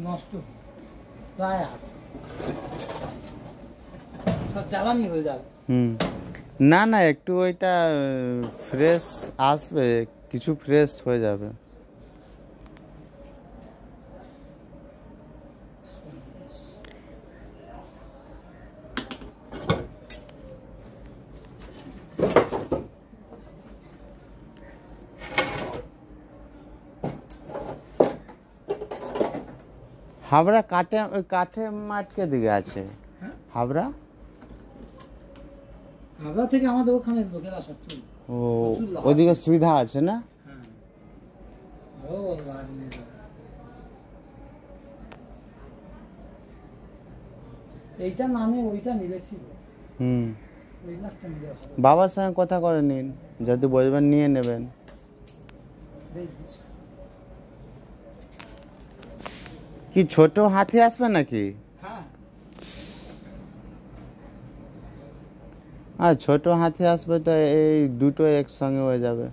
নষ্ট প্রায় জ্বালানি হয়ে যাবে। না না, একটু ওইটা ফ্রেশ আসবে, কিছু ফ্রেশ হয়ে যাবে। হাবড়া কাঠে মাঠ কে দিকে আছে? হাবড়া হাবড়া থেকে আমাদের ওখানে লোকেরা সব ও ওইদিকে সুবিধা আছে না? এইটা না নিয়ে ওইটা নিলে ঠিক। বাবার সঙ্গে কথা করে নিন, যদি বলবেন নিয়ে নেবেন। কি ছোট হাতি আসবে নাকি? আর ছোট হাতি আসবে তো এই দুটো একসঙ্গে হয়ে যাবে।